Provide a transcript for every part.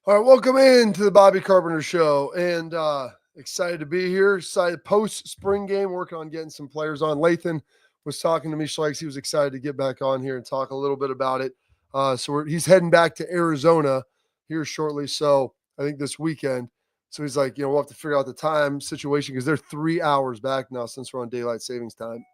All right, welcome in to the Bobby Carpenter Show, and excited to be here. Excited post spring game, working on getting some players on. Lathan was talking to me, Schleiks. He was excited to get back on here and talk a little bit about it. He's heading back to Arizona here shortly. So I think this weekend. So he's like, we'll have to figure out the time situation because they're 3 hours back now since we're on daylight savings time.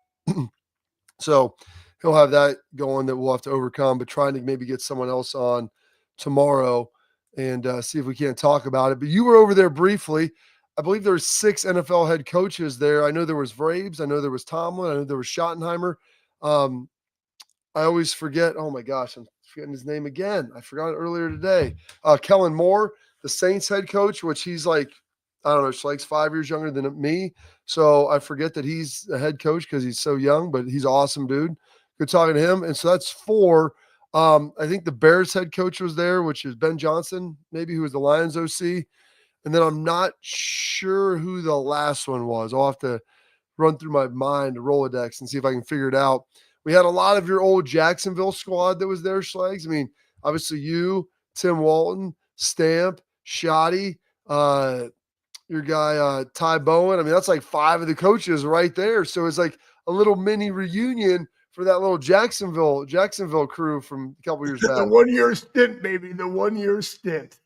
So he'll have that going that we'll have to overcome, but trying to maybe get someone else on tomorrow and see if we can't talk about it. But you were over there briefly. I believe there were 6 NFL head coaches there. I know there was Vrabes. I know there was Tomlin. I know there was Schottenheimer. I always forget. Oh, my gosh. I'm forgetting his name again. I forgot it earlier today. Kellen Moore, the Saints head coach, which he's like, I don't know, it's like 5 years younger than me. So I forget that he's the head coach because he's so young, but he's an awesome dude. Good talking to him. And so that's 4. I think the Bears head coach was there, which is Ben Johnson, maybe, who was the Lions OC. And then I'm not sure who the last one was. I'll have to run through my mind, the Rolodex, and see if I can figure it out. We had a lot of your old Jacksonville squad that was there, Schlags. I mean, obviously you, Tim Walton, Stamp, Shoddy, your guy Ty Bowen. I mean, that's like 5 of the coaches right there. So it's like a little mini reunion for that little Jacksonville crew from a couple years back. The 1 year stint, baby. The 1 year stint.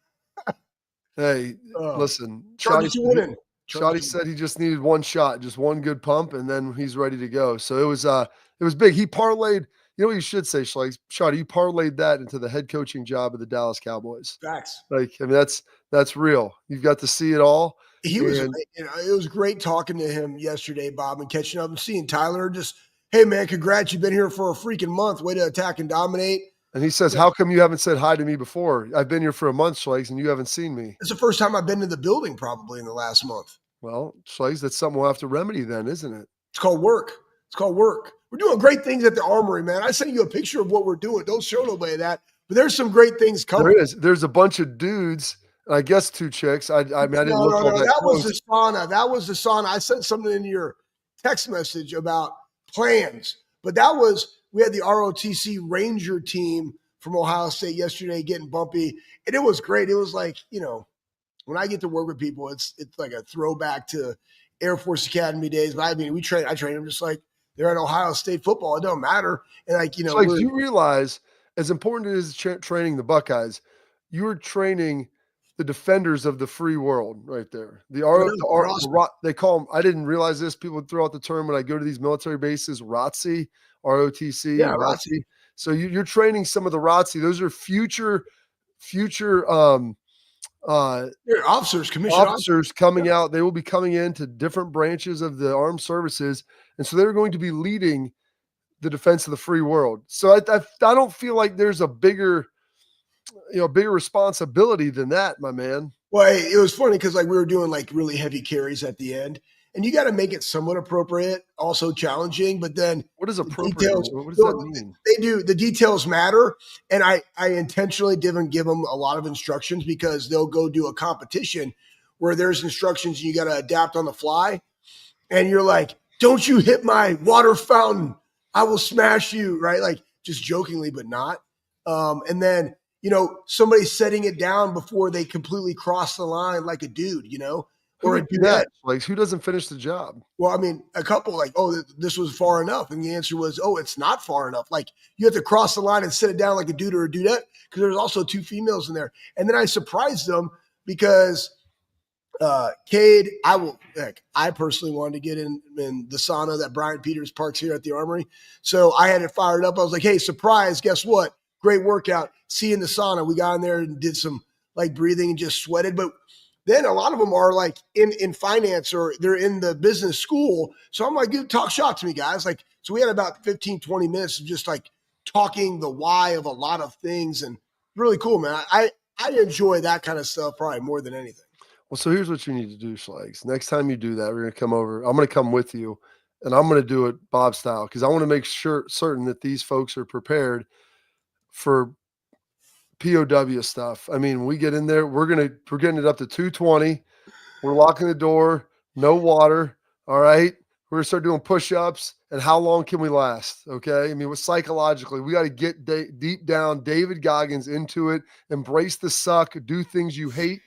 Hey, listen, Shoddy said he just needed one shot, just one good pump, and then he's ready to go. So it was big. He parlayed. You know what you should say, Shoddy? You parlayed that into the head coaching job of the Dallas Cowboys. Facts. Like, I mean, that's real. You've got to see it all. It was great talking to him yesterday, Bob, and catching up and seeing Tyler. Just, hey man, congrats! You've been here for a freaking month. Way to attack and dominate. And he says, "How come you haven't said hi to me before? I've been here for a month, Schleiks, and you haven't seen me." It's the first time I've been to the building probably in the last month. Well, Schleiks, that's something we'll have to remedy then, isn't it? It's called work. We're doing great things at the Armory, man. I sent you a picture of what we're doing. Don't show nobody that. But there's some great things coming. There is. There's a bunch of dudes. I guess 2 chicks. I mean, I didn't look all that close. That was the sauna. I sent something in your text message about plans. But we had the ROTC Ranger team from Ohio State yesterday getting bumpy. And it was great. It was like, when I get to work with people, it's like a throwback to Air Force Academy days. But I mean, I train them just like they're at Ohio State football. It don't matter. And like, you realize, as important as training the Buckeyes, you're training the defenders of the free world right there. They call them, I didn't realize this, people throw out the term when I go to these military bases, ROTC, ROTC. Yeah, ROTC. So you're training some of the ROTC. Those are future commissioned officers coming out. They will be coming into different branches of the armed services. And so they're going to be leading the defense of the free world. So I don't feel like there's a bigger responsibility than that, my man. Well, it was funny because like we were doing like really heavy carries at the end, and you got to make it somewhat appropriate, also challenging. But then, what is appropriate? What does that mean? They do. The details matter, and I intentionally didn't give them a lot of instructions because they'll go do a competition where there's instructions and you got to adapt on the fly, and you're like, "Don't you hit my water fountain? I will smash you!" Right? Like just jokingly, but not. And then, somebody setting it down before they completely cross the line like a dude, or a dudette. Like, who doesn't finish the job? Well, I mean, a couple like, oh, this was far enough. And the answer was, oh, it's not far enough. Like, you have to cross the line and set it down like a dude or a dudette because there's also 2 females in there. And then I surprised them because Cade, I personally wanted to get in the sauna that Brian Peters parks here at the Armory. So I had it fired up. I was like, hey, surprise, guess what? Great workout. See you in the sauna. We got in there and did some like breathing and just sweated. But then a lot of them are like in finance or they're in the business school. So I'm like, talk shop to me, guys. Like, so we had about 15, 20 minutes of just like talking the why of a lot of things, and really cool, man. I enjoy that kind of stuff probably more than anything. Well, so here's what you need to do, Schlags. Next time you do that, we're going to come over. I'm going to come with you, and I'm going to do it Bob style because I want to make certain that these folks are prepared for POW stuff. I mean, when we get in there, we're getting it up to 220. We're locking the door, no water. All right. We're going to start doing push-ups, and how long can we last? Okay. I mean, psychologically, we got to get deep down David Goggins into it, embrace the suck, do things you hate,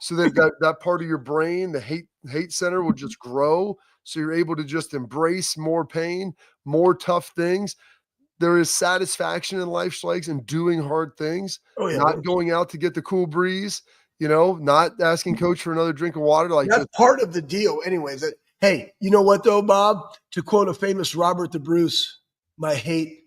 so that part of your brain, the hate center, will just grow. So you're able to just embrace more pain, more tough things. There is satisfaction in life, Schlegs, in doing hard things, Oh yeah, not going out to get the cool breeze, not asking coach for another drink of water. Like, that's part of the deal. Anyways, hey, you know what though, Bob? To quote a famous Robert the Bruce, my hate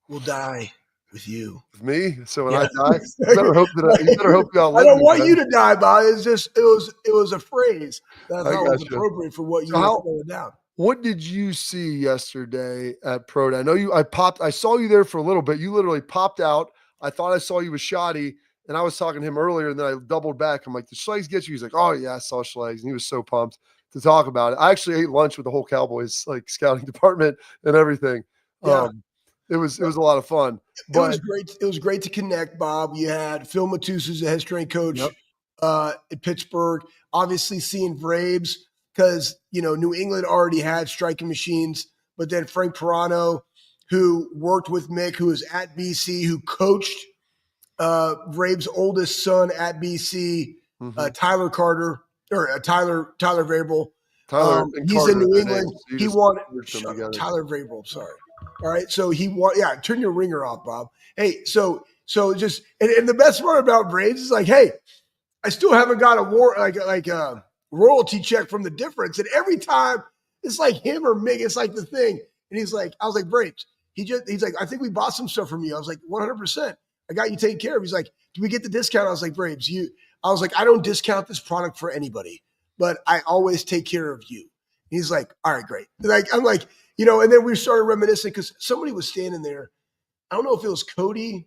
will die with you. with me. So when Yeah. I die, you better hope you I outlive don't me, want man. you to die, Bob. It's just it was a phrase that I I thought was gotcha. appropriate for what you So were throwing down. what did you see yesterday at Pro Day? I know I saw you there for a little bit. You literally popped out. I thought I saw you with Shoddy, and I was talking to him earlier, and then I doubled back. I'm like, did Schlegs get you? He's like, oh yeah, I saw Schlegs. And he was so pumped to talk about it. I actually ate lunch with the whole Cowboys like scouting department and everything. Yeah. It was a lot of fun. It was But great. It was great to connect, Bob. You had Phil Matus as the head strength coach yep. at Pittsburgh. Obviously, seeing Vrabes because New England already had striking machines, but then Frank Pirano, who worked with Mick, who was at BC, who coached Vrabes' oldest son at BC, Tyler Carter or Tyler Vrabel. Tyler and He's Carter in New their England. names. So you He just won. merged them Shut up, together. Tyler Vrabel. Sorry. All right. So he won. Yeah. Turn your ringer off, Bob. Hey. So just and the best part about Braves is like, hey, I still haven't got a royalty check from the difference. And every time it's like him or Mick, it's like the thing. And he's like, I was like, Braves. He's like, I think we bought some stuff from you. I was like, 100%. I got you taken care of. He's like, do we get the discount? I was like, Braves, I was like, I don't discount this product for anybody, but I always take care of you. And he's like, all right, great. Like, I'm like, and then we started reminiscing because somebody was standing there. I don't know if it was Cody.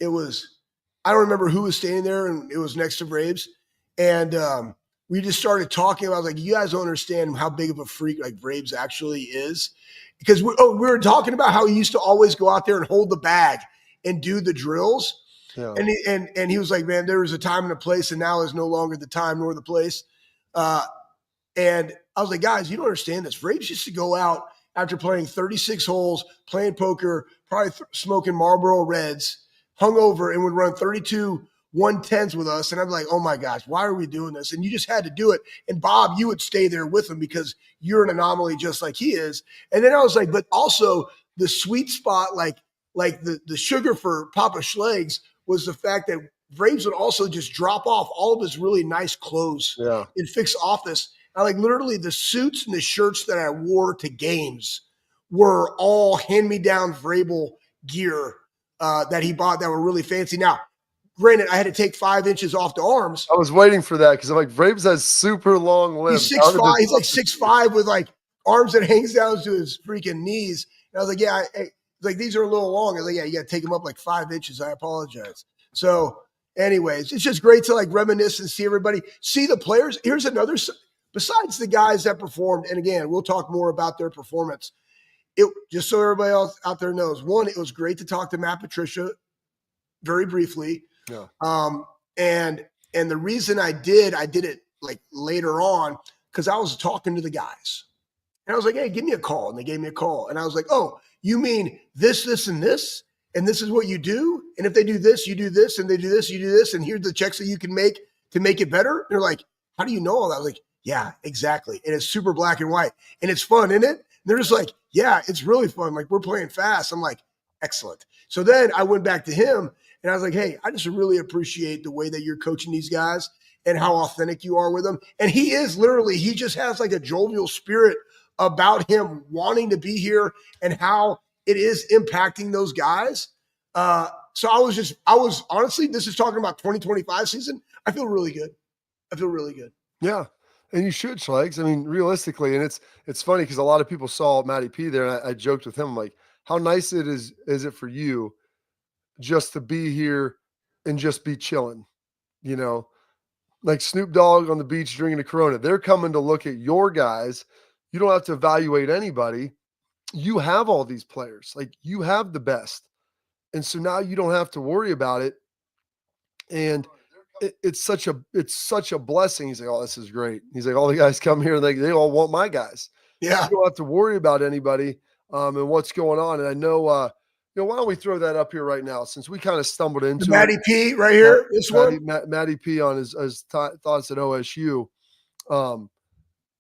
I don't remember who was standing there, and it was next to Braves. And we just started talking. I was like, you guys don't understand how big of a freak like Braves actually is. Because we were talking about how he used to always go out there and hold the bag and do the drills. Yeah. And he was like, man, there was a time and a place, and now is no longer the time nor the place. And I was like, guys, you don't understand this. Braves used to go out after playing 36 holes, playing poker, probably smoking Marlboro Reds, hungover, and would run 32 110s with us. And I'm like, oh my gosh, why are we doing this? And you just had to do it. And Bob, you would stay there with him because you're an anomaly just like he is. And then I was like, but also the sweet spot, like the sugar for Papa Schlegs was the fact that Braves would also just drop off all of his really nice clothes in Fixed Office. I like literally the suits and the shirts that I wore to games were all hand-me-down Vrabel gear that he bought that were really fancy. Now, granted, I had to take 5 inches off the arms. I was waiting for that because I'm like, Vrabes has super long limbs. He's 6'5". He's like 6'5" with like arms that hangs down to his freaking knees. And I was like, yeah, like these are a little long. I was like, yeah, you got to take them up like 5 inches. I apologize. So, anyways, it's just great to like reminisce and see everybody, see the players. Here's another, besides the guys that performed, and again, we'll talk more about their performance. It just so everybody else out there knows. One, it was great to talk to Matt Patricia very briefly. Yeah. And the reason I did it like later on because I was talking to the guys. And I was like, hey, give me a call. And they gave me a call. And I was like, oh, you mean this, and this? And this is what you do? And if they do this, you do this. And they do this, you do this. And here's the checks that you can make to make it better. And they're like, how do you know all that? I was like, yeah, exactly. And it's super black and white. And it's fun, isn't it? And they're just like, yeah, it's really fun. Like, we're playing fast. I'm like, excellent. So then I went back to him and I was like, hey, I just really appreciate the way that you're coaching these guys and how authentic you are with them. And he is literally, he just has like a jovial spirit about him wanting to be here and how it is impacting those guys. So I was honestly, this is talking about 2025 season. I feel really good. Yeah. And you should, Schlegs. I mean, realistically, and it's funny because a lot of people saw Matty P there, and I joked with him, I'm like, how nice is it for you just to be here and just be chilling, like Snoop Dogg on the beach drinking a Corona. They're coming to look at your guys. You don't have to evaluate anybody. You have all these players. Like, you have the best. And so now you don't have to worry about it. And it's such a blessing. He's like, oh, this is great. He's like, all the guys come here and they all want my guys. Yeah. You don't have to worry about anybody and what's going on. And I know, why don't we throw that up here right now since we kind of stumbled The into it. Matty P right here. This one. Matty P on his thoughts at OSU.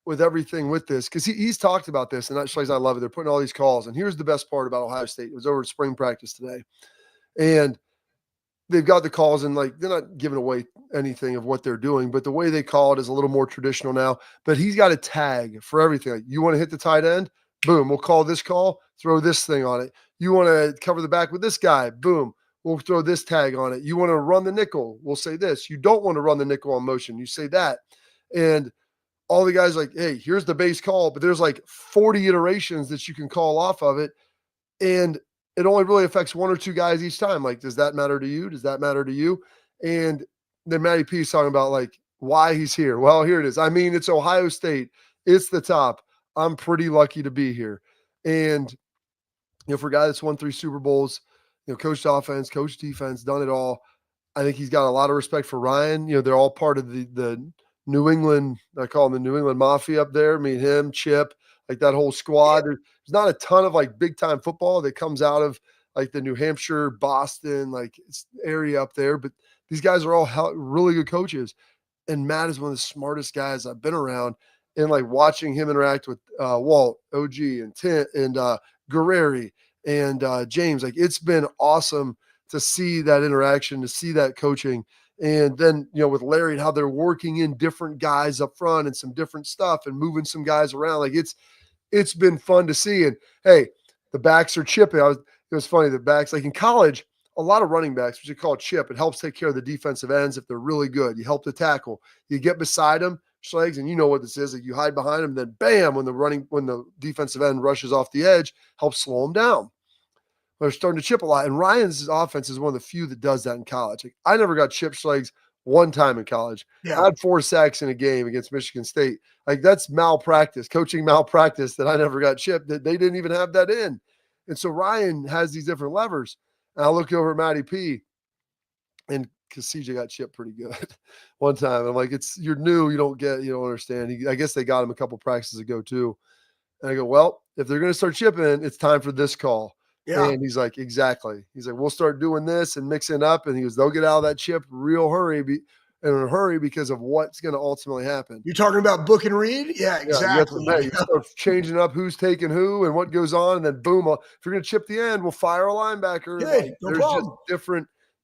With everything with this, because he's talked about this, and that's I love it. They're putting all these calls, and here's the best part about Ohio State. It was over at spring practice today, and they've got the calls, and like they're not giving away anything of what they're doing, but the way they call it is a little more traditional now. But he's got a tag for everything. Like, you want to hit the tight end? Boom, we'll call this call, throw this thing on it. You want to cover the back with this guy? Boom, we'll throw this tag on it. You want to run the nickel? We'll say this. You don't want to run the nickel on motion. You say that. And all the guys like, hey, here's the base call, but there's like 40 iterations that you can call off of it. And it only really affects one or two guys each time. Like, does that matter to you? Does that matter to you? And then Matty P is talking about like why he's here. Well, here it is. I mean, it's Ohio State. It's the top. I'm pretty lucky to be here. And, for a guy that's won 3 Super Bowls, coached offense, coached defense, done it all. I think he's got a lot of respect for Ryan. They're all part of the New England, I call them the New England Mafia up there. I mean, him, Chip, like that whole squad. There's not a ton of like big time football that comes out of like the New Hampshire, Boston, like area up there. But these guys are all really good coaches. And Matt is one of the smartest guys I've been around. And like watching him interact with Walt, OG, and Tint, and Guerreri, and James, like it's been awesome to see that interaction, to see that coaching. And then, with Larry and how they're working in different guys up front and some different stuff and moving some guys around. Like it's been fun to see. And hey, the backs are chipping. It was funny. The backs, like in college, a lot of running backs, which you call chip, it helps take care of the defensive ends if they're really good. You help the tackle. You get beside them, Schlegs, and you know what this is. Like you hide behind them, then bam, when the defensive end rushes off the edge, helps slow them down. They're starting to chip a lot. And Ryan's offense is one of the few that does that in college. Like, I never got chipped legs one time in college. Yeah. I had 4 sacks in a game against Michigan State. Like that's malpractice, coaching malpractice that I never got chipped. That they didn't even have that in. And so Ryan has these different levers. And I look over at Matty P, and because CJ got chipped pretty good one time. I'm like, you're new, you don't understand. I guess they got him a couple practices ago too. And I go, well, if they're going to start chipping, it's time for this call. Yeah. And he's like, exactly. He's like, we'll start doing this and mixing up. And he goes, they'll get out of that chip real in a hurry because of what's going to ultimately happen. You're talking about book and read? Yeah, exactly. You start changing up who's taking who and what goes on. And then boom, if you're going to chip the end, we'll fire a linebacker. Okay, no there's problem. Just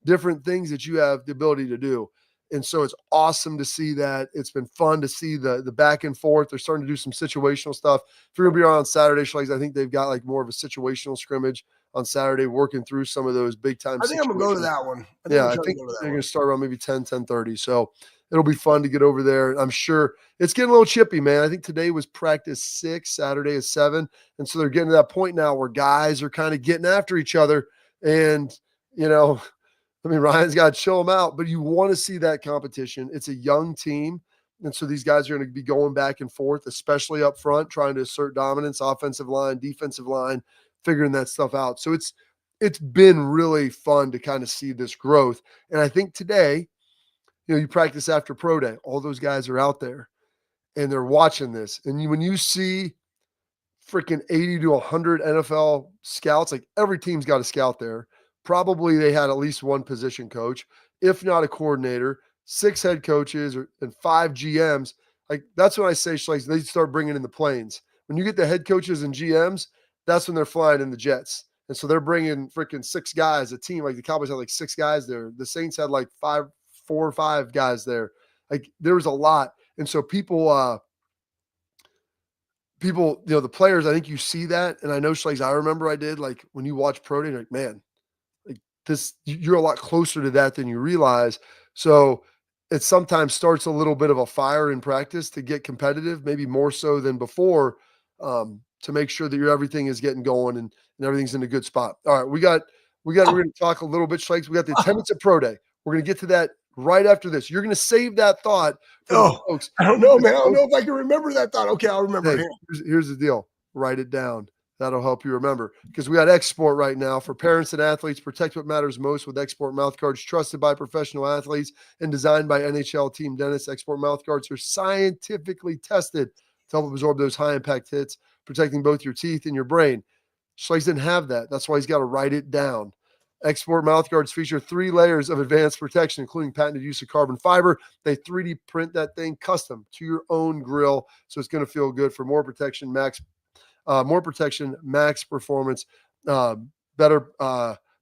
different things that you have the ability to do. And so it's awesome to see that. It's been fun to see the back and forth. They're starting to do some situational stuff. If you're going to be on Saturday, Schlegs, I think they've got like more of a situational scrimmage on Saturday, working through some of those big time. I think I'm going to go to that one. I think they're going to start around maybe 10:30. So it'll be fun to get over there. I'm sure it's getting a little chippy, man. I think today was practice 6, Saturday is 7. And so they're getting to that point now where guys are kind of getting after each other. And, Ryan's got to chill them out, but you want to see that competition. It's a young team. And so these guys are going to be going back and forth, especially up front, trying to assert dominance, offensive line, defensive line, figuring that stuff out. So it's been really fun to kind of see this growth. And I think today, you practice after pro day, all those guys are out there and they're watching this. And when you see freaking 80 to 100 NFL scouts, like every team's got a scout there. Probably they had at least one position coach, if not a coordinator, 6 head coaches and 5 GMs. Like that's when I say, Schleich, they start bringing in the planes. When you get the head coaches and GMs, that's when they're flying in the jets. And so they're bringing freaking 6 guys, a team. Like the Cowboys had like 6 guys there. The Saints had like 4 or 5 guys there. Like there was a lot. And so people, the players, I think you see that. And I know, Schleich, I remember I did, like when you watch pro day, like, man, you're a lot closer to that than you realize. So it sometimes starts a little bit of a fire in practice to get competitive, maybe more so than before, to make sure that everything is getting going and everything's in a good spot. All right, we're going to talk a little bit, Schleich. We got the attendance at pro day. We're going to get to that right after this. You're going to save that thought for the folks. I don't know, man. I don't know if I can remember that thought. Okay, I'll remember. Here's the deal. Write it down. That'll help you remember, because we got Export right now for parents and athletes. Protect what matters most with Export mouth guards, trusted by professional athletes and designed by NHL team dentists. Export mouth guards are scientifically tested to help absorb those high-impact hits, protecting both your teeth and your brain. Schlegs didn't have that. That's why he's got to write it down. Export mouthguards feature 3 layers of advanced protection, including patented use of carbon fiber. They 3D print that thing custom to your own grill, so it's going to feel good for more protection, max performance, better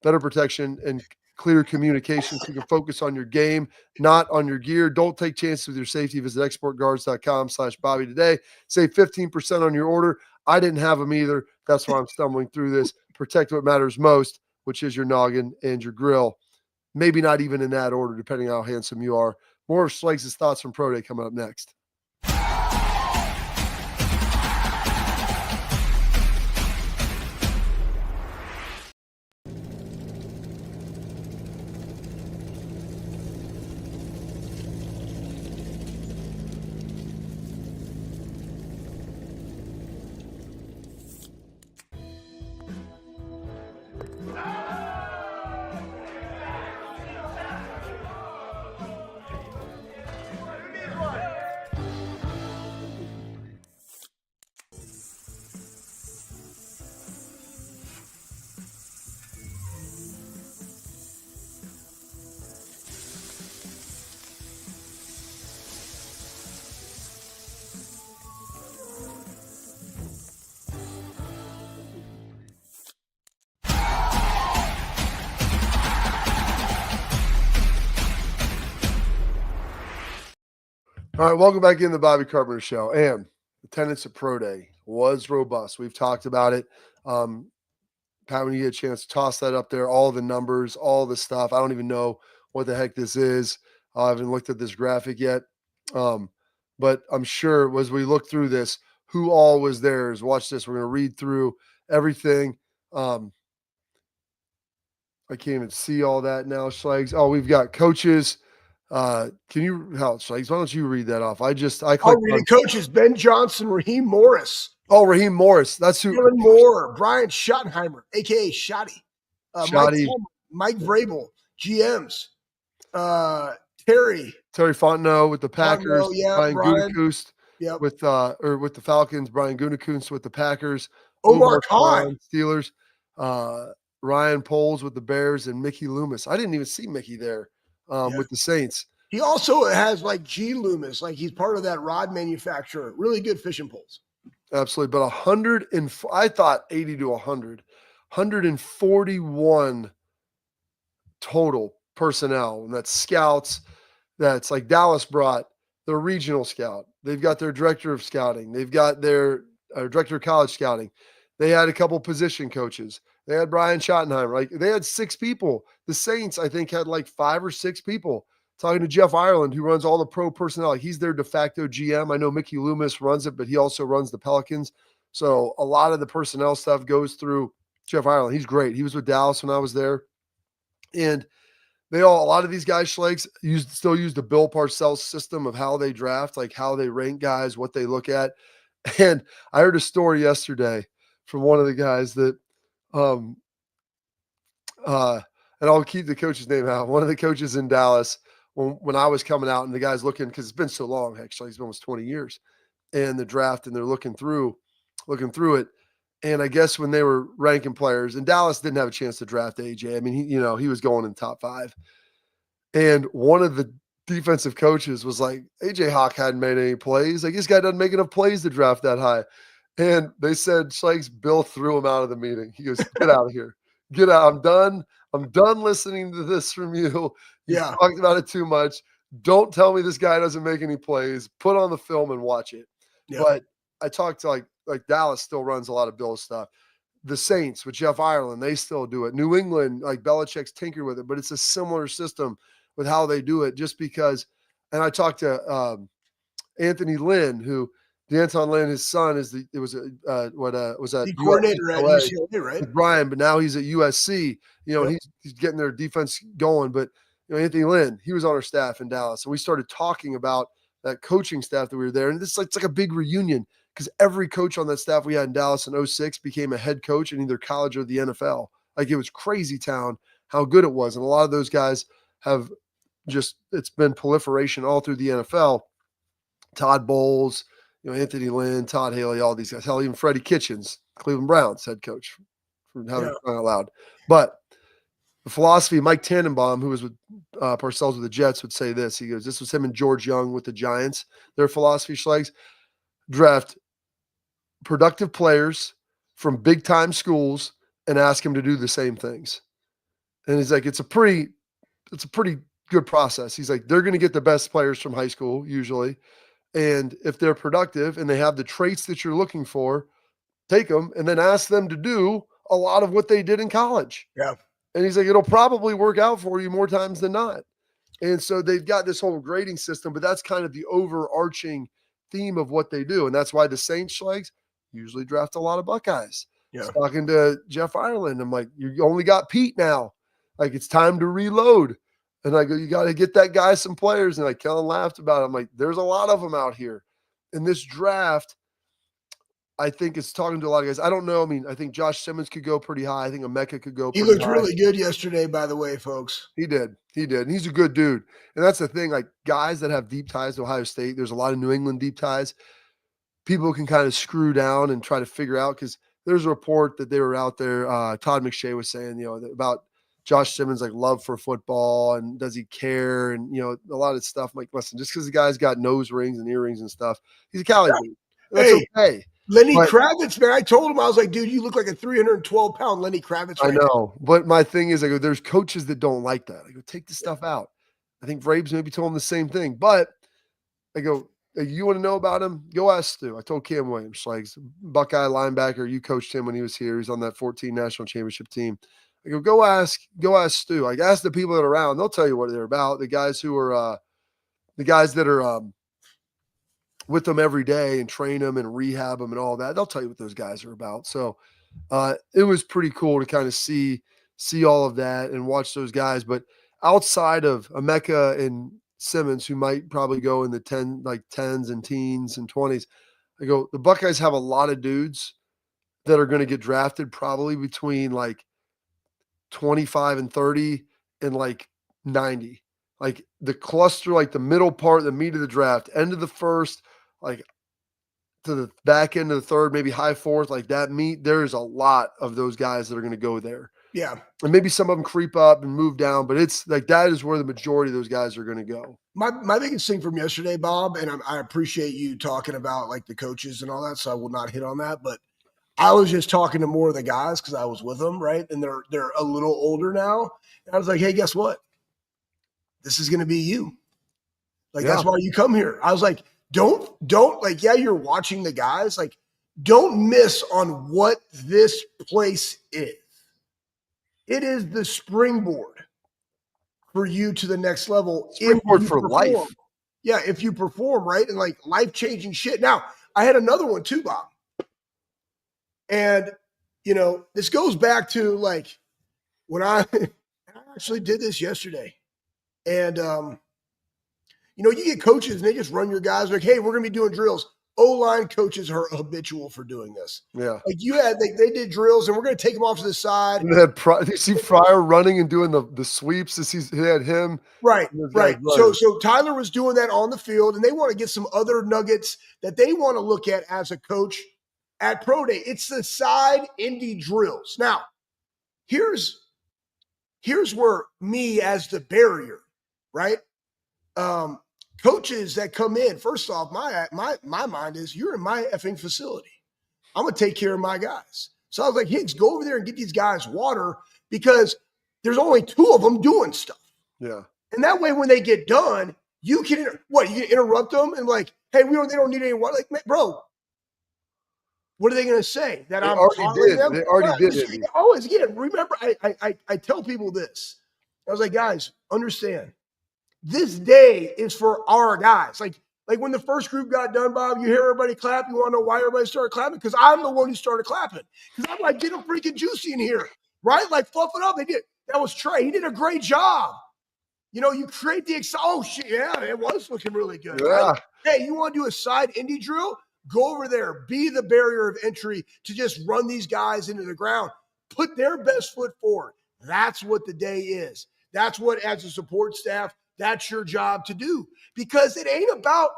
protection, and clear communication, so you can focus on your game, not on your gear. Don't take chances with your safety. Visit exportguards.com/Bobby today. Save 15% on your order. I didn't have them either. That's why I'm stumbling through this. Protect what matters most, which is your noggin and your grill. Maybe not even in that order, depending on how handsome you are. More of Schlegs' thoughts from Pro Day coming up next. All right, welcome back in the Bobby Carpenter Show. And attendance at Pro Day was robust. We've talked about it. Pat, when you get a chance to toss that up there, all the numbers, all the stuff. I don't even know what the heck this is. I haven't looked at this graphic yet. But I'm sure as we look through this, who all was there is watch this. We're going to read through everything. I can't even see all that now, Schlegs. Oh, we've got coaches. Can you help, Schlegs? Why don't you read that off? I clicked I'll read it. Coaches: Ben Johnson, Raheem Morris. Oh, Raheem Morris. That's who. Kevin Moore, Brian Schottenheimer, a.k.a. Shotty. Shotty. Mike Vrabel. GMs. Terry Fontenot with the Packers. Fontenot, yeah, Brian Brian. Gutekunst with the Falcons. Brian Gutekunst with the Packers. Omar Khan. Steelers. Ryan Poles with the Bears, and Mickey Loomis. I didn't even see Mickey there with the Saints. He also has like G Loomis, like he's part of that rod manufacturer. Really good fishing poles. Absolutely. But I thought 80 to 100. 141 total personnel. And that's scouts. That's like Dallas brought their regional scout. They've got their director of scouting. They've got their director of college scouting. They had a couple position coaches. They had Brian Schottenheimer. Like they had 6 people. The Saints, I think, had like 5 or 6 people. Talking to Jeff Ireland, who runs all the pro personnel. He's their de facto GM. I know Mickey Loomis runs it, but he also runs the Pelicans. So a lot of the personnel stuff goes through Jeff Ireland. He's great. He was with Dallas when I was there. And a lot of these guys, Schlegs, still use the Bill Parcells system of how they draft, like how they rank guys, what they look at. And I heard a story yesterday from one of the guys that and I'll keep the coach's name out. One of the coaches in Dallas, when I was coming out and the guys looking, because it's been so long, actually, it's been almost 20 years, and the draft, and they're looking through it. And I guess when they were ranking players, and Dallas didn't have a chance to draft AJ. I mean, he was going in top 5. And one of the defensive coaches was like, AJ Hawk hadn't made any plays. Like, this guy doesn't make enough plays to draft that high. And they said, Schlegs, Bill threw him out of the meeting. He goes, get out of here. Get out. I'm done listening to this from you. You talked about it too much. Don't tell me this guy doesn't make any plays. Put on the film and watch it. Yeah. But I talked to like Dallas still runs a lot of Bill stuff. The Saints with Jeff Ireland, they still do it. New England, like Belichick's tinkered with it, but it's a similar system with how they do it just because. And I talked to Anthony Lynn, who D'Anton Lynn, his son, was that the coordinator at UCLA, right? With Brian, but now he's at USC, and he's getting their defense going. But Anthony Lynn, he was on our staff in Dallas, and we started talking about that coaching staff that we were there. And it's like a big reunion because every coach on that staff we had in Dallas in 2006 became a head coach in either college or the NFL. Like, it was crazy town how good it was. And a lot of those guys have it's been proliferation all through the NFL. Todd Bowles, Anthony Lynn, Todd Haley, all these guys. Hell, even Freddie Kitchens, Cleveland Browns head coach, for having crying out loud. But the philosophy, Mike Tannenbaum, who was with Parcells with the Jets, would say this. He goes, this was him and George Young with the Giants. Their philosophy, Schlegs, draft productive players from big-time schools and ask them to do the same things. And he's like, it's a pretty good process. He's like, they're going to get the best players from high school usually. And if they're productive and they have the traits that you're looking for, take them and then ask them to do a lot of what they did in college. Yeah. And he's like, it'll probably work out for you more times than not. And so they've got this whole grading system, but that's kind of the overarching theme of what they do. And that's why the Saints, Schlegs, usually draft a lot of Buckeyes. Yeah. I was talking to Jeff Ireland. I'm like, you only got Pete now. Like, it's time to reload. And I go, you got to get that guy some players. And like Kellen laughed about it. I'm like, there's a lot of them out here. In this draft, I think it's talking to a lot of guys. I don't know. I mean, I think Josh Simmons could go pretty high. I think Emeka could go pretty high. He looked really good yesterday, by the way, folks. He did. And he's a good dude. And that's the thing, like guys that have deep ties to Ohio State, there's a lot of New England deep ties. People can kind of screw down and try to figure out, because there's a report that they were out there. Todd McShay was saying, about Josh Simmons, like love for football and does he care? And, a lot of stuff. I'm like, listen, just because the guy's got nose rings and earrings and stuff, he's a Cali dude. That's okay. Lenny Kravitz, man, I told him, I was like, dude, you look like a 312-pound Lenny Kravitz. I know. But my thing is, I go, there's coaches that don't like that. I go, take the stuff out. I think Vrabes maybe told him the same thing. But I go, you want to know about him? Go ask Stu. I told Cam Williams, like Buckeye linebacker. You coached him when he was here. He's on that 14 national championship team. I go ask Stu. Like, ask the people that are around. They'll tell you what they're about. The guys who are the guys that are with them every day and train them and rehab them and all that. They'll tell you what those guys are about. So it was pretty cool to kind of see all of that and watch those guys. But outside of Emeka and Simmons, who might probably go in the 10s and teens and 20s, I go, the Buckeyes have a lot of dudes that are going to get drafted probably between like 25 and 30 and like 90. Like the cluster, like the middle part, the meat of the draft, end of the first, like to the back end of the third, maybe high fourth, like that meat. There's a lot of those guys that are going to go there. Yeah. And maybe some of them creep up and move down, but it's like that is where the majority of those guys are going to go. My biggest thing from yesterday, Bob, and I appreciate you talking about like the coaches and all that, so I will not hit on that, but I was just talking to more of the guys because I was with them, right? And they're a little older now. And I was like, hey, guess what? This is going to be you. Like, that's why you come here. I was like, don't like, yeah, you're watching the guys. Like, don't miss on what this place is. It is the springboard for you to the next level. Springboard for life. Yeah, if you perform, right? And like life-changing shit. Now, I had another one too, Bob. And, this goes back to like when I actually did this yesterday. And, you get coaches and they just run your guys like, hey, we're going to be doing drills. O-line coaches are habitual for doing this. Yeah. Like they did drills and we're going to take them off to the side. And you see Fryer running and doing the sweeps. He had him. Right. So Tyler was doing that on the field, and they want to get some other nuggets that they want to look at as a coach at Pro Day. It's the side indie drills. Now, here's where me as the barrier, right? Coaches that come in, first off, my mind is you're in my effing facility. I'm going to take care of my guys. So I was like, Higgs, go over there and get these guys water because there's only two of them doing stuff. Yeah. And that way, when they get done, you can interrupt them and like, hey, they don't need any water. Like, bro, what are they going to say? That they I'm already did. Them? They already did. Always, again, remember, I tell people this. I was like, guys, understand. This day is for our guys. Like when the first group got done, Bob, you hear everybody clap. You want to know why everybody started clapping? Because I'm the one who started clapping. Because I'm like, get them freaking juicy in here, right? Like fluff it up. They did. That was Trey. He did a great job. You create the oh shit, yeah, it was looking really good. Yeah. Right? Hey, you want to do a side indie drill? Go over there. Be the barrier of entry to just run these guys into the ground. Put their best foot forward. That's what the day is. That's what, as a support staff, that's your job to do. Because it ain't about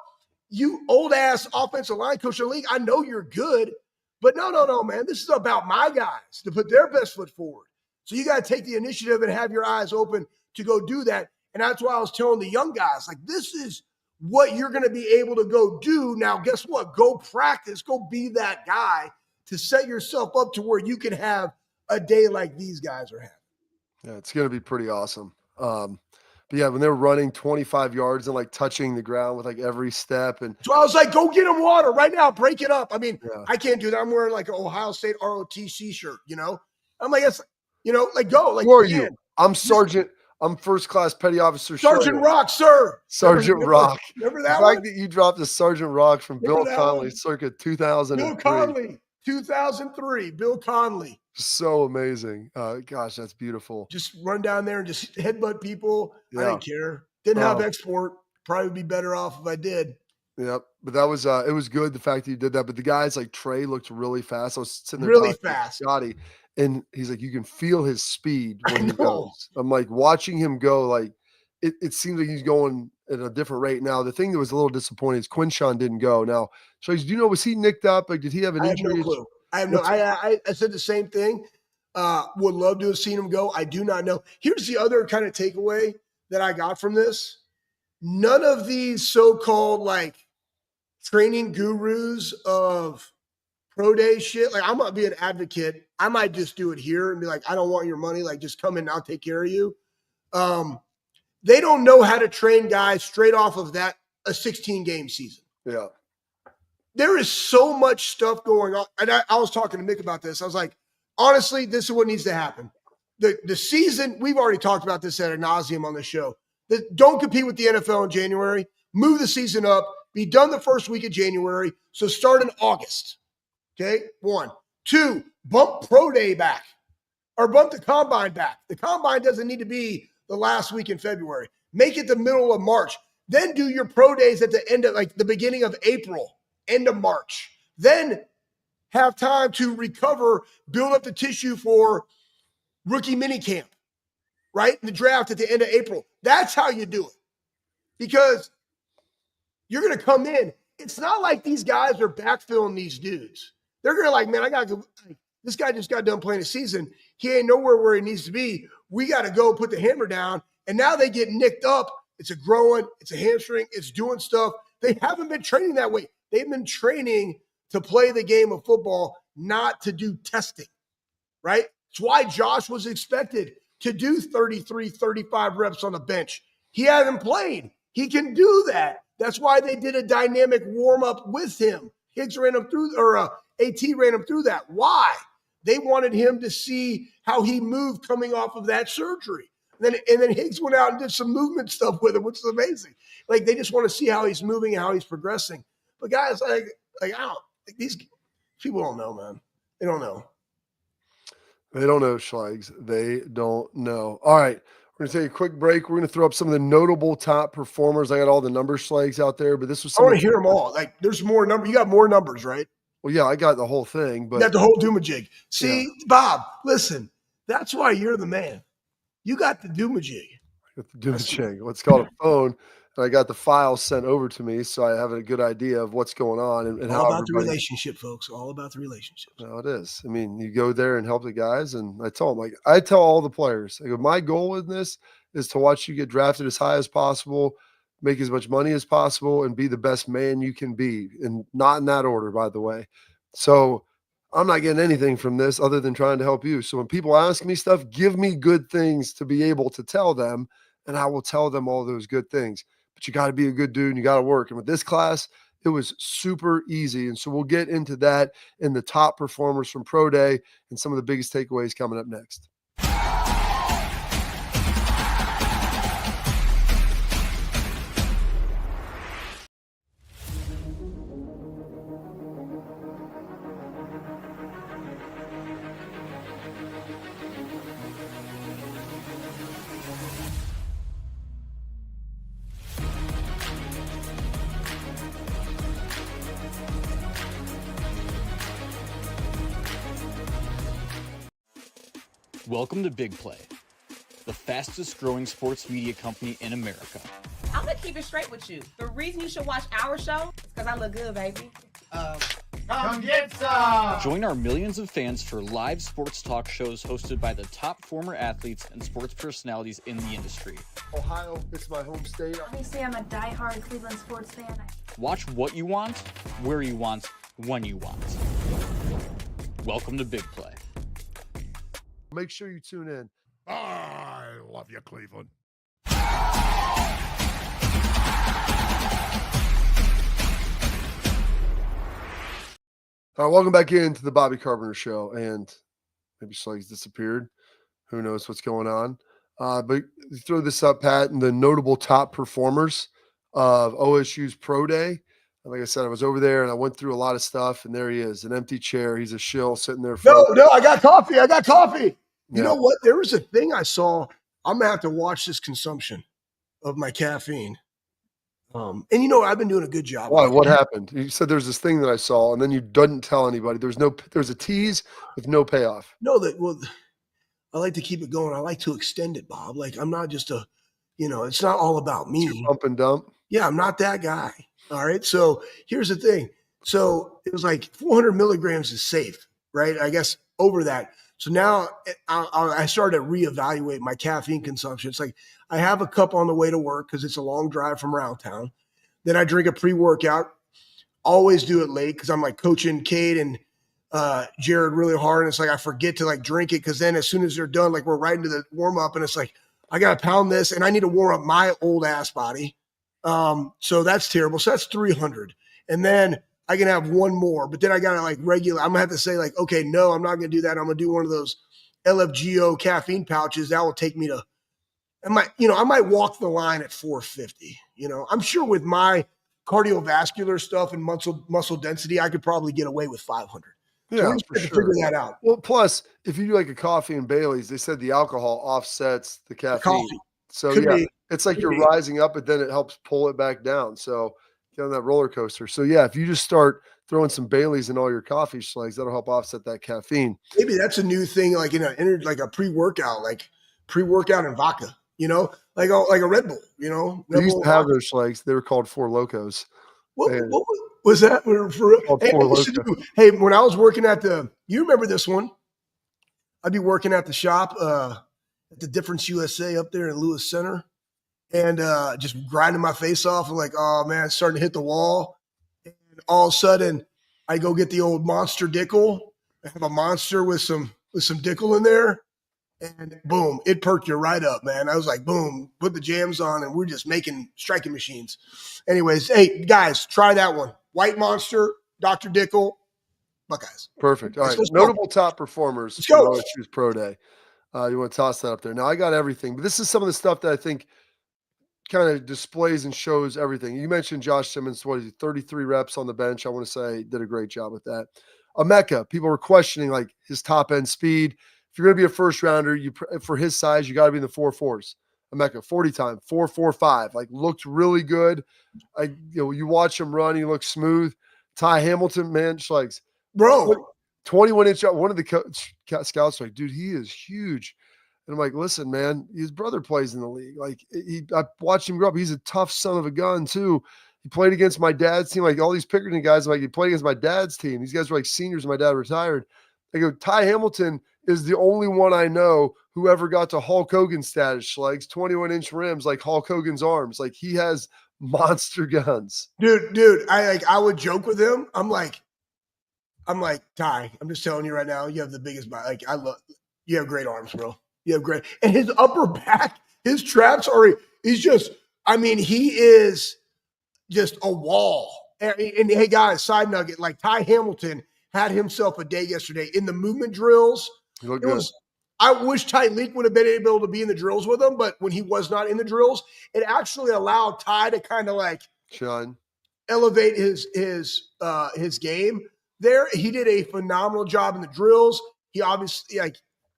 you old ass offensive line coach in the league, I know you're good, but no, man. This is about my guys to put their best foot forward. So you got to take the initiative and have your eyes open to go do that. And that's why I was telling the young guys, like, this is what you're going to be able to go do. Now, guess what? Go practice, go be that guy to set yourself up to where you can have a day like these guys are having. Yeah, it's going to be pretty awesome. But yeah, when they're running 25 yards and like touching the ground with like every step. And so I was like, go get them water right now, break it up. I mean, yeah. I can't do that. I'm wearing like an Ohio State ROTC shirt, you know? I'm like, it's, you know, like go. Like, who are you? I'm Sergeant. I'm first class petty officer. Sergeant Rock, sir. Sergeant Rock. Remember that the one? fact that you dropped the Sergeant Rock from Bill Conley circa 2003. Bill Conley, 2003. Bill Conley. So amazing. Gosh, that's beautiful. Just run down there and just headbutt people. Yeah. I didn't care. Didn't have export. Probably be better off if I did. Yep. But that was it was good the fact that you did that. But the guys like Trey looked really fast. I was sitting there really fast. Scotty, and he's like, you can feel his speed when he goes. I'm like watching him go, like it seems like he's going at a different rate. Now, the thing that was a little disappointing is Quinshawn didn't go. Now, so do you know, was he nicked up? Like, did he have an injury? I have no clue. I said the same thing. Would love to have seen him go. I do not know. Here's the other kind of takeaway that I got from this. None of these so-called like training gurus of pro day shit. Like, I'm going to be an advocate. I might just do it here and be like, I don't want your money. Like, just come in and I'll take care of you. They don't know how to train guys straight off of that, a 16-game season. Yeah. There is so much stuff going on. And I was talking to Mick about this. I was like, honestly, this is what needs to happen. The season, we've already talked about this ad nauseum on the show. Don't compete with the NFL in January. Move the season up. Be done the first week of January. So start in August. Okay, 1. 2, bump pro day back or bump the combine back. The combine doesn't need to be the last week in February. Make it the middle of March. Then do your pro days at the end of like the beginning of April, end of March. Then have time to recover, build up the tissue for rookie minicamp, right? The draft at the end of April. That's how you do it. Because you're going to come in. It's not like these guys are backfilling these dudes. They're going to like, man, I got to go. This guy just got done playing a season. He ain't nowhere where he needs to be. We got to go put the hammer down. And now they get nicked up. It's a growing, it's a hamstring, it's doing stuff. They haven't been training that way. They've been training to play the game of football, not to do testing, right? It's why Josh was expected to do 33, 35 reps on the bench. He hasn't played. He can do that. That's why they did a dynamic warm-up with him. Higgs ran him through, or AT ran him through that. Why? They wanted him to see how he moved coming off of that surgery. And then Higgs went out and did some movement stuff with him, which is amazing. Like, they just want to see how he's moving and how he's progressing. But guys, I don't. These people don't know, man. They don't know. They don't know, Schlegs. They don't know. All right. We're going to take a quick break. We're going to throw up some of the notable top performers. I got all the numbers, Schlegs, out there, but this was I want to hear them all. Like, there's more numbers. You got more numbers, right? Well, yeah, I got the whole thing. But you got the whole doomajig. See, yeah. Bob, listen, that's why you're the man. You got the doomajig. I got the doomajig. What's called a phone. And I got the files sent over to me, so I have a good idea of what's going on and all about the relationship, folks. All about the relationship. No, it is. I mean, you go there and help the guys, and I tell them, like, I tell all the players, I go, my goal in this is to watch you get drafted as high as possible, make as much money as possible, and be the best man you can be, and not in that order, by the way. So I'm not getting anything from this other than trying to help you. So when people ask me stuff, give me good things to be able to tell them, and I will tell them all those good things. But you got to be a good dude and you got to work. And with this class, it was super easy. And so we'll get into that in the top performers from Pro Day and some of the biggest takeaways coming up next. Welcome to Big Play, the fastest growing sports media company in America. I'm gonna keep it straight with you. The reason you should watch our show I look good, baby. Come get some! Join our millions of fans for live sports talk shows hosted by the top former athletes and sports personalities in the industry. Ohio, it's my home state. Obviously, I'm a diehard Cleveland sports fan. Watch what you want, where you want, when you want. Welcome to Big Play. Make sure you tune in. I love you, Cleveland. All right, welcome back into the Bobby Carpenter Show. And maybe Schleg's disappeared. Who knows what's going on? But throw this up, Pat, and the notable top performers of OSU's Pro Day. And like I said, I was over there and I went through a lot of stuff. And there he is, an empty chair. He's a shill sitting there. No, I got coffee. I got coffee. You Yeah. know what? There was a thing I saw. I'm gonna have to watch this consumption of my caffeine. And you know, I've been doing a good job. Why? What happened? You said there's this thing that I saw, and then you didn't tell anybody. There's a tease with no payoff. No, I like to keep it going. I like to extend it, Bob. Like I'm not just it's not all about me. Pump and dump. Yeah, I'm not that guy. All right. So here's the thing. So it was like 400 milligrams is safe, right? I guess over that. So now I started to reevaluate my caffeine consumption. It's like I have a cup on the way to work because it's a long drive from around town. Then I drink a pre-workout. Always do it late because I'm like coaching Cade and Jared really hard. And it's like I forget to like drink it because then as soon as they're done, like we're right into the warm-up and it's like I got to pound this and I need to warm up my old ass body. So that's terrible. So that's 300. And then I can have one more, but then I got to like I'm going to have to say like, okay, no, I'm not going to do that. I'm going to do one of those LFGO caffeine pouches. That will take me to, I might walk the line at 450. I'm sure with my cardiovascular stuff and muscle density, I could probably get away with 500. Yeah, So we just for have to sure. figure that out. Well, plus, if you do like a coffee and Bailey's, they said the alcohol offsets the caffeine. Coffee. So Could yeah, be. it's like Could you're be. rising up, but then it helps pull it back down. So get on that roller coaster. So yeah, if you just start throwing some Bailey's in all your coffee Schlegs, that'll help offset that caffeine. Maybe that's a new thing, like like a pre-workout, and vodka, like a Red Bull, They used to have those Schlegs. They were called Four Locos. What And- was that for real? Called Hey, Four hey, when I was working you remember this one? I'd be working at the shop at the Difference USA up there in Lewis Center and just grinding my face off and like, oh man, starting to hit the wall. And all of a sudden I go get the old Monster Dickel. I have a Monster with some Dickel in there. And boom, it perked you right up, man. I was like, boom, put the jams on, and we're just making striking machines. Anyways, hey, guys, try that one. White Monster, Dr. Dickel, Buckeyes. Perfect. All right. Let's go. Notable top performers Let's for go. OSU's Pro Day. You want to toss that up there. Now, I got everything, but this is some of the stuff that I think kind of displays and shows everything. You mentioned Josh Simmons, 33 reps on the bench. I want to say did a great job with that. Emeka, people were questioning like his top end speed. If you're going to be a first rounder, for his size, you got to be in the 4.4s. Emeka, 40 time, 4.45, like looked really good. You watch him run, he looks smooth. Ty Hamilton, man, Schlegs, Bro, 21-inch. One of the scouts like, dude, he is huge. And I'm like, listen, man, his brother plays in the league. Like I watched him grow up. He's a tough son of a gun too. He played against my dad's team. Like all these Pickerton guys, like he played against my dad's team. These guys were like seniors. My dad retired. I go, Ty Hamilton is the only one I know who ever got to Hulk Hogan status, Schlegs, 21-inch rims, like Hulk Hogan's arms. Like he has monster guns. Dude, I would joke with him. I'm like, Ty, I'm just telling you right now, you have the biggest body. Like you have great arms, bro. You have great, and his upper back, his traps he is just a wall. And hey guys, side nugget, like Ty Hamilton had himself a day yesterday in the movement drills. He looked good. I wish Ty Leak would have been able to be in the drills with him, but when he was not in the drills, it actually allowed Ty to kind of like shine, elevate his game there. He did a phenomenal job in the drills. He obviously like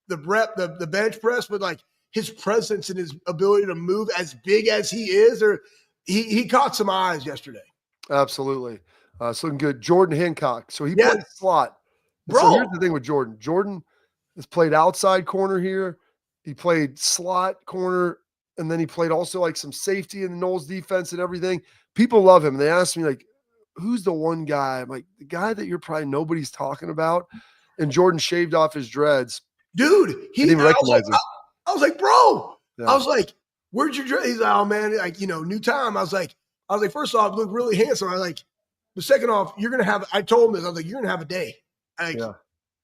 the bench press, but like his presence and his ability to move as big as he is, he caught some eyes yesterday. Absolutely. It's looking good. Jordan Hancock. So he Yeah. played slot. And Bro. So here's the thing with Jordan. Jordan has played outside corner here. He played slot corner, and then he played also like some safety in the Knowles defense and everything. People love him. They asked me like, who's the one guy? I'm like, the guy that you're probably nobody's talking about. And Jordan shaved off his dreads. Dude, I didn't even recognize him. I was like, bro. Yeah. I was like, where'd your dreads? He's like, oh man, like, new time. I was like, first off, look really handsome. I was like, but second off, I told him this. I was like, you're gonna have a day.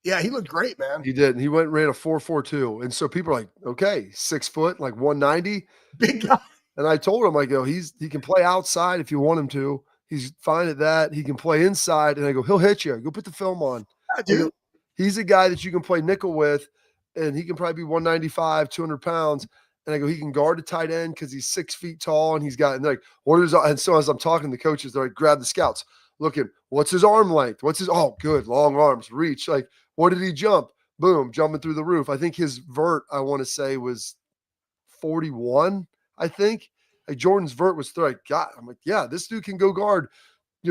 Yeah, he looked great, man. He did. He went and ran a 4.42. And so people are like, okay, 6 foot, like 190. Big guy. And I told him, I go, he can play outside if you want him to. He's fine at that. He can play inside. And I go, he'll hit you. Go put the film on. Yeah, dude. He's a guy that you can play nickel with, and he can probably be 195, 200 pounds. And I go, he can guard a tight end because he's 6 feet tall, and he's got, and they're like, what is, and so as I'm talking to the coaches, they're like, grab the scouts. Looking, what's his arm length? Oh, good, long arms, reach. Like, what did he jump? Boom, jumping through the roof. I think his vert, I want to say, was 41, I think. Like, Jordan's vert was like, God, I'm like, yeah, this dude can go guard,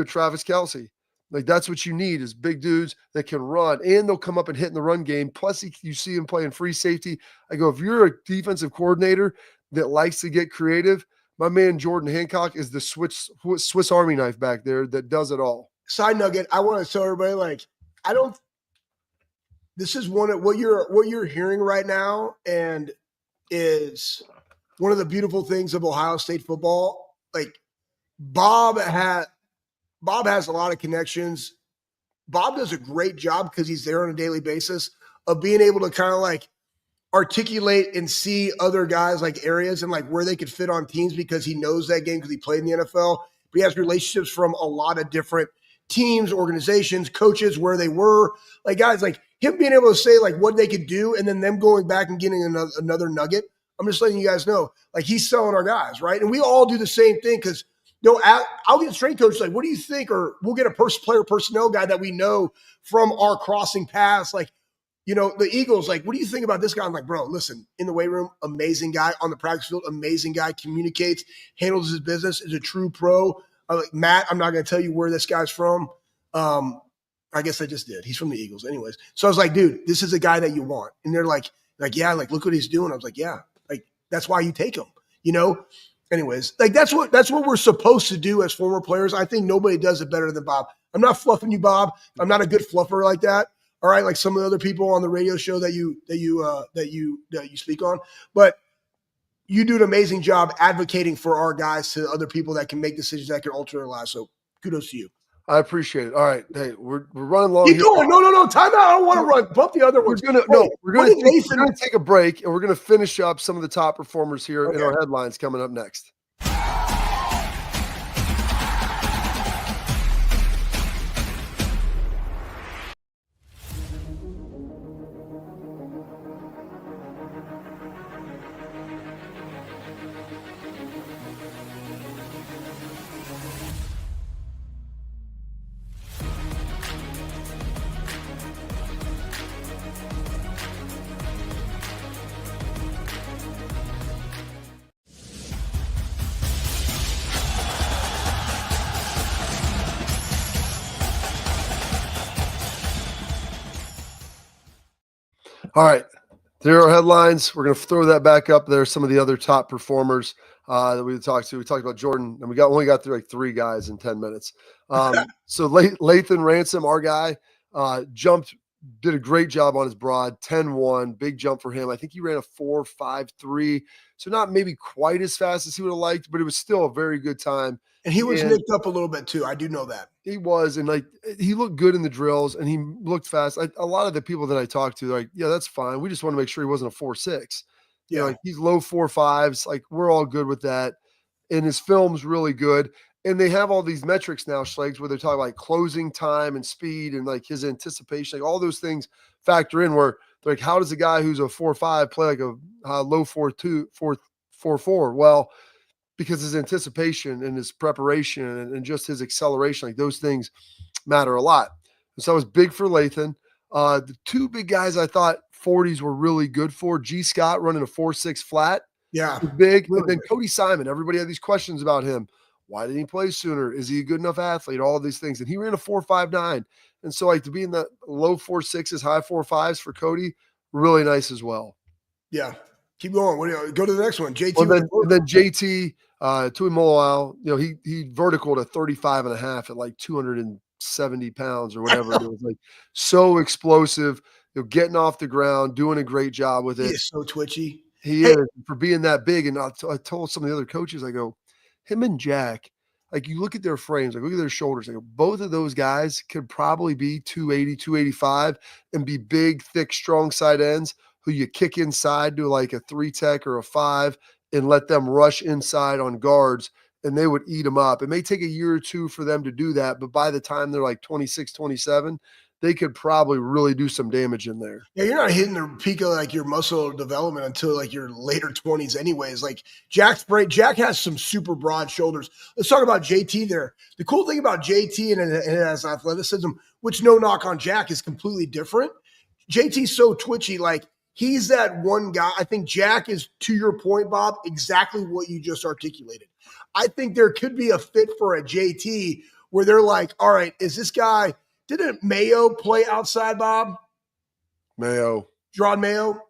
Travis Kelce. Like, that's what you need is big dudes that can run, and they'll come up and hit in the run game. Plus, you see him playing free safety. I go, if you're a defensive coordinator that likes to get creative, my man Jordan Hancock is the Swiss Army knife back there that does it all. Side nugget, I want to tell everybody, like, this is one of what you're hearing right now, and is one of the beautiful things of Ohio State football. Like, Bob has a lot of connections. Bob does a great job because he's there on a daily basis of being able to kind of like articulate and see other guys like areas and like where they could fit on teams because he knows that game because he played in the NFL. But he has relationships from a lot of different teams, organizations, coaches, where they were. Like, guys, like him being able to say like what they could do and then them going back and getting another nugget. I'm just letting you guys know, like, he's selling our guys, right? And we all do the same thing because I'll get strength coaches like, what do you think? Or we'll get a player personnel guy that we know from our crossing paths. Like, the Eagles, like, what do you think about this guy? I'm like, bro, listen, in the weight room, amazing guy. On the practice field, amazing guy. Communicates, handles his business, is a true pro. Like, Matt, I'm not going to tell you where this guy's from. I guess I just did. He's from the Eagles anyways. So I was like, dude, this is a guy that you want. And they're like, yeah, like, look what he's doing. I was like, yeah, like, that's why you take him, Anyways, like that's what we're supposed to do as former players. I think nobody does it better than Bob. I'm not fluffing you, Bob. I'm not a good fluffer like that. All right, like some of the other people on the radio show that you speak on, but you do an amazing job advocating for our guys to other people that can make decisions that can alter their lives. So kudos to you. I appreciate it. All right, hey, we're running long. Keep going. No, time out. I don't want to run. Bump the other one. We're gonna take a break, and we're gonna finish up some of the top performers here in our headlines coming up next. All right, there are headlines. We're going to throw that back up there. Some of the other top performers that we talked to. We talked about Jordan, and we only got through like 3 guys in 10 minutes. So Lathan Ransom, our guy, did a great job on his broad, 10-1, big jump for him. I think he ran a 4.53, so not maybe quite as fast as he would have liked, but it was still a very good time. And he was nicked up a little bit too. I do know that. He was, and like he looked good in the drills, and he looked fast. A lot of the people that I talked to, like, yeah, that's fine. We just want to make sure he wasn't a 4.6. Yeah, like he's low 4.5s. Like, we're all good with that. And his film's really good. And they have all these metrics now, Schlegs, where they're talking like closing time and speed and like his anticipation, like all those things factor in. Where they're like, how does a guy who's a 4.5 play like a low 4.2, 4.4? Well, because his anticipation and his preparation and just his acceleration, like those things matter a lot. And so I was big for Lathan. The 2 big guys I thought 40s were really good for. G. Scott running a 4.6 flat. Yeah. Big. Really, and then Cody Simon. Everybody had these questions about him. Why didn't he play sooner? Is he a good enough athlete? All of these things. And he ran a 4.59. And so like to be in the low 4.6s, high 4.5s for Cody, really nice as well. Yeah. Keep going. Go to the next one. JT. Well, then JT, Tuimoloau, he vertical to 35 and a half at like 270 pounds or whatever it is. Like so explosive, getting off the ground, doing a great job with He it. is so twitchy. He Hey, is for being that big. And I told some of the other coaches, I go, him and Jack, like you look at their frames, like look at their shoulders. I go, both of those guys could probably be 280, 285 and be big, thick, strong side ends who you kick inside to like a 3 tech or a 5 and let them rush inside on guards and they would eat them up. It may take a year or two for them to do that, but by the time they're like 26, 27, they could probably really do some damage in there. yeah, you're not hitting the peak of like your muscle development until like your later 20s, anyways. Like Jack's great. Jack has some super broad shoulders. Let's talk about JT there. The cool thing about JT and it has athleticism, which no knock on Jack, is completely different. JT's so twitchy. Like he's that one guy. I think Jack is, to your point, Bob, exactly what you just articulated. I think there could be a fit for a JT where they're like, all right, is this guy, didn't Mayo play outside, Bob? Mayo. Gerard Mayo?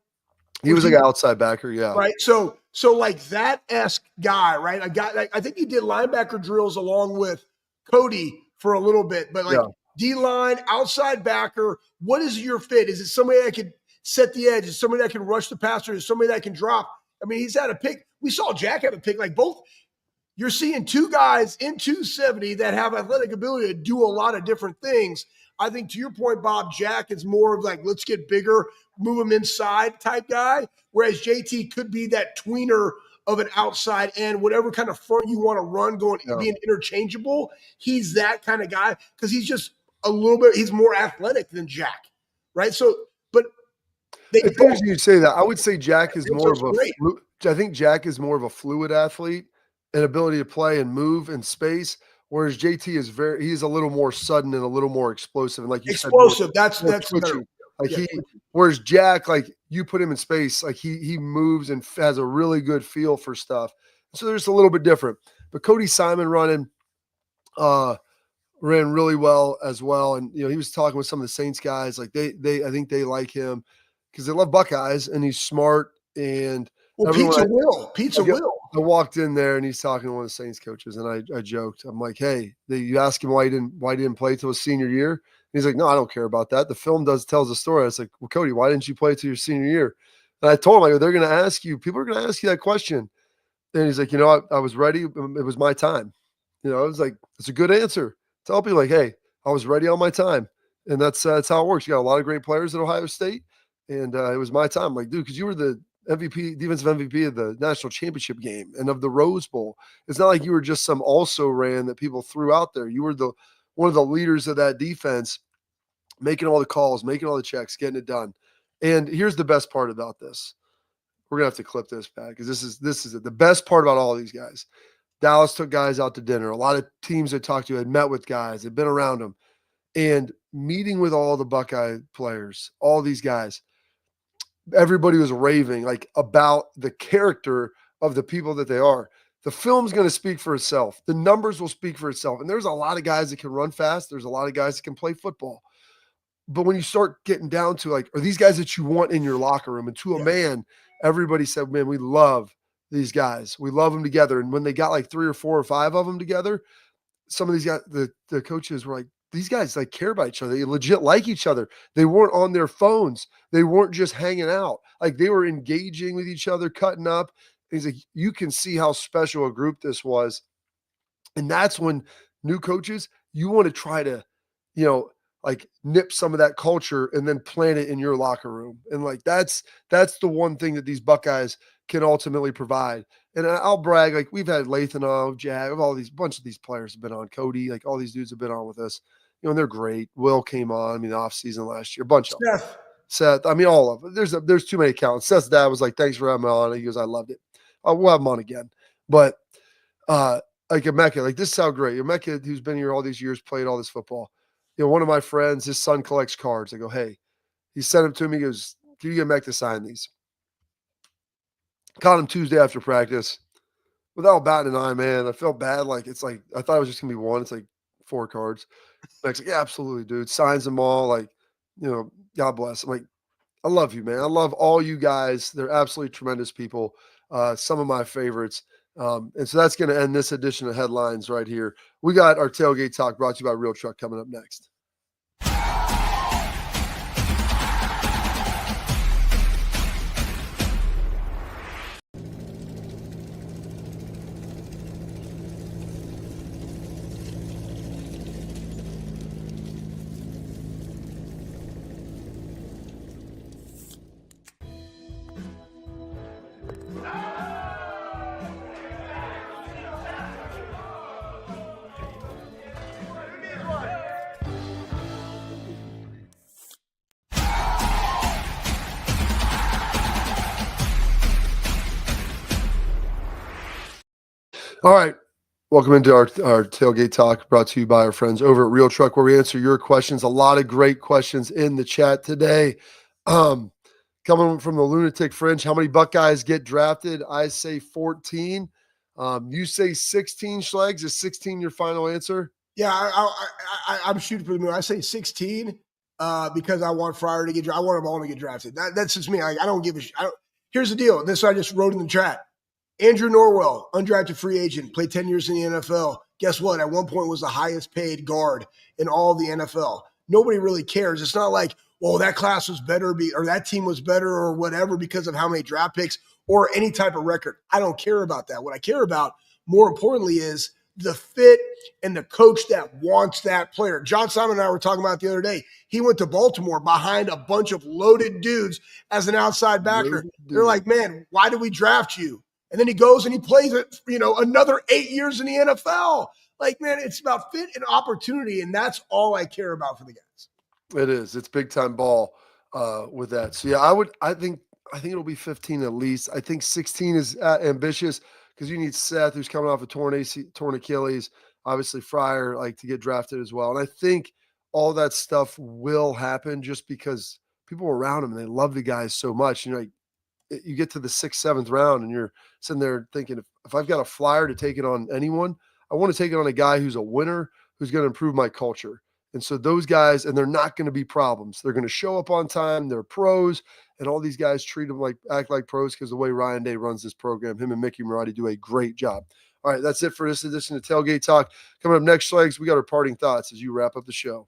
He was like an outside backer, yeah. Right. So like that-esque guy, right? A guy, like, I think he did linebacker drills along with Cody for a little bit, but like D-line, outside backer, what is your fit? Is it somebody that could set the edge? Is it somebody that can rush the passer? Is it somebody that can drop? I mean, he's had a pick. We saw Jack have a pick. Like both, you're seeing two guys in 270 that have athletic ability to do a lot of different things. I think to your point, Bob, Jack is more of like, let's get bigger, move him inside type guy, whereas JT could be that tweener of an outside end, whatever kind of front you want to run, being interchangeable. He's that kind of guy because he's just a little bit, he's more athletic than Jack, right? So, but it's interesting you say that. I would say Jack is more of a I think Jack is more of a fluid athlete and ability to play and move in space. Whereas JT is he's a little more sudden and a little more explosive. And like you said, more that's twitchy. Whereas Jack, like you put him in space, like he moves and has a really good feel for stuff. So there's a little bit different. But Cody Simon ran really well as well. And he was talking with some of the Saints guys. Like I think they like him because they love Buckeyes and he's smart and Pizza Will. I walked in there and he's talking to one of the Saints coaches and I joked. I'm like, hey, you ask him why he didn't play till his senior year. And he's like, no, I don't care about that. The film tells the story. I was like, well, Cody, why didn't you play till your senior year? And I told him, people are going to ask you that question. And he's like, I was ready. It was my time. I was like, it's a good answer. Tell people like, hey, I was ready on my time. And that's how it works. You got a lot of great players at Ohio State. And it was my time. I'm like, dude, because you were the defensive MVP of the national championship game and of the Rose Bowl. It's not like you were just some also ran that people threw out there. You were one of the leaders of that defense, making all the calls, making all the checks, getting it done. And here's the best part about this. We're gonna have to clip this back because this is it. The best part about all of these guys. Dallas took guys out to dinner. A lot of teams I talked to had met with guys, had been around them, and meeting with all the Buckeye players, all these guys. Everybody was raving like about the character of the people that they are. The film's going to speak for itself. The numbers will speak for itself. And there's a lot of guys that can run fast. There's a lot of guys that can play football. But when you start getting down to like, are these guys that you want in your locker room? And to a man, everybody said, man, we love these guys. We love them together. And when they got like 3 or 4 or 5 of them together, some of these guys, the coaches were like, these guys like care about each other. They legit like each other. They weren't on their phones. They weren't just hanging out. Like they were engaging with each other, cutting up. And he's like, you can see how special a group this was. And that's when new coaches, you want to try to, like nip some of that culture and then plant it in your locker room. And like, that's the one thing that these Buckeyes can ultimately provide. And I'll brag, like we've had Lathan, Jag, bunch of these players have been on, Cody, like all these dudes have been on with us, and they're great. Will came on, the off season last year, a bunch of them. Seth, all of them. There's too many accounts. Seth's dad was like, thanks for having me on. He goes, I loved it. We'll have him on again. But like Emeka, like this is how great. Emeka, who's been here all these years, played all this football. One of my friends, his son collects cards. I go, hey, he sent them to me. He goes, can you get Emeka to sign these? Caught him Tuesday after practice without batting an eye, man. I felt bad. Like, it's like, I thought it was just going to be one. It's like 4 cards. Like, yeah, absolutely, dude. Signs them all. Like, God bless. I'm like, I love you, man. I love all you guys. They're absolutely tremendous people. Some of my favorites. And so that's going to end this edition of Headlines right here. We got our Tailgate Talk brought to you by Real Truck coming up next. All right. Welcome into our Tailgate Talk brought to you by our friends over at Real Truck, where we answer your questions. A lot of great questions in the chat today. Coming from the Lunatic Fringe, how many Buckeyes get drafted? I say 14. You say 16, Schlegs. Is 16 your final answer? Yeah, I'm shooting for the moon. I say 16 because I want Fryer to get drafted. I want them all to get drafted. That's just me. I don't give a shit. Here's the deal. This I just wrote in the chat. Andrew Norwell, undrafted free agent, played 10 years in the NFL. Guess what? At one point was the highest paid guard in all of the NFL. Nobody really cares. It's not like, well, that class was better or that team was better or whatever because of how many draft picks or any type of record. I don't care about that. What I care about, more importantly, is the fit and the coach that wants that player. John Simon and I were talking about the other day. He went to Baltimore behind a bunch of loaded dudes as an outside backer. They're like, man, why did we draft you? And then he goes and he plays it, another 8 years in the NFL. Like, man, it's about fit and opportunity, and that's all I care about for the guys. It is. It's big time ball with that. So yeah, I think it'll be 15 at least. I think 16 is ambitious because you need Seth, who's coming off a torn Achilles. Obviously, Fryer to get drafted as well. And I think all that stuff will happen just because people around him, they love the guys so much. You get to the 6th, 7th round and you're sitting there thinking, if I've got a flyer to take it on anyone, I want to take it on a guy who's a winner, who's going to improve my culture. And so those guys, and they're not going to be problems. They're going to show up on time. They're pros, and all these guys act like pros because the way Ryan Day runs this program, him and Mickey Marotti do a great job. All right, that's it for this edition of Tailgate Talk. Coming up next, Schlegs, we got our parting thoughts as you wrap up the show.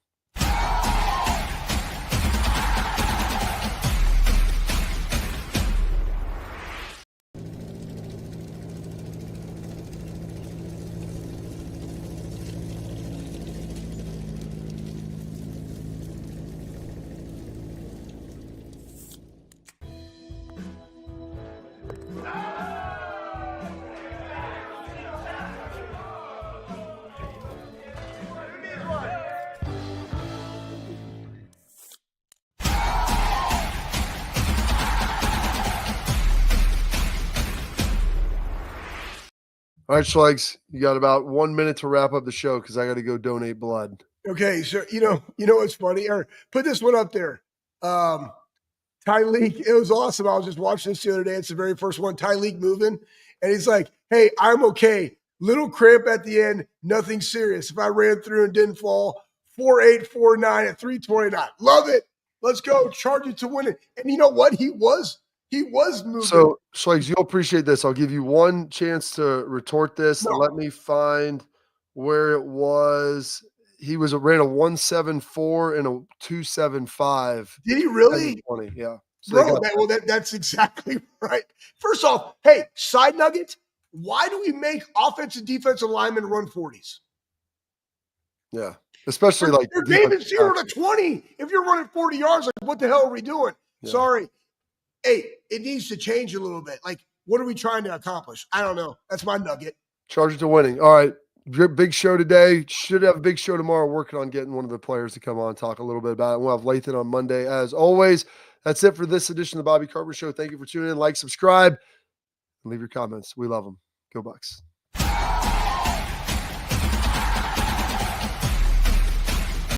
All right, Schlegs, you got about 1 minute to wrap up the show because I got to go donate blood. Okay, so you know what's funny? Or put this one up there. Tyleek, it was awesome. I was just watching this the other day. It's the very first one. Tyleek moving, and he's like, "Hey, I'm okay. Little cramp at the end, nothing serious. If I ran through and didn't fall, 4.849 at 329. Love it. Let's go. Charge it to win it." And you know what? He was moving. So, Schlegs, you'll appreciate this. I'll give you one chance to retort this. No. Let me find where it was. He ran a 174 and a 275. Did he really? 20, yeah. So Bro, that's exactly right. First off, hey, side nugget, why do we make offensive defensive linemen run 40s? Yeah. Especially your game is 0 to 20. If you're running 40 yards, like what the hell are we doing? Yeah. Sorry. Hey, it needs to change a little bit. Like, what are we trying to accomplish? I don't know. That's my nugget. Charge it to winning. All right. Big show today. Should have a big show tomorrow. Working on getting one of the players to come on and talk a little bit about it. We'll have Lathan on Monday as always. That's it for this edition of the Bobby Carpenter Show. Thank you for tuning in. Like, subscribe, and leave your comments. We love them. Go Bucks.